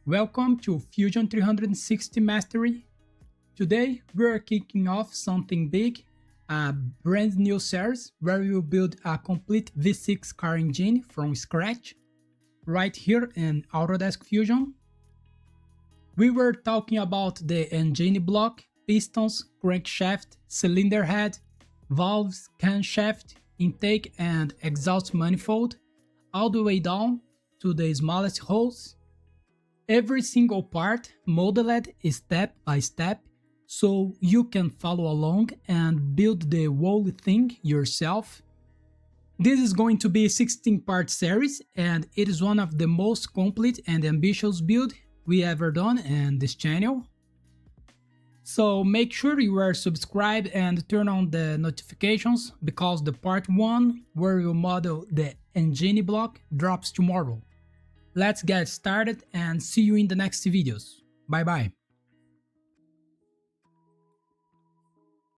Welcome to Fusion 360 Mastery. Today we're kicking off something big, a brand new series where we will build a complete V6 car engine from scratch, right here in Autodesk Fusion. We were talking about the engine block, pistons, crankshaft, cylinder head, valves, camshaft, intake and exhaust manifold, all the way down to the smallest holes. Every single part modeled step by step so you can follow along and build the whole thing yourself. This is going to be a 16-part series and it is one of the most complete and ambitious build we ever done in this channel. So make sure you are subscribed and turn on the notifications because the part 1 where you model the engine block drops tomorrow. Let's get started and see you in the next videos. Bye bye.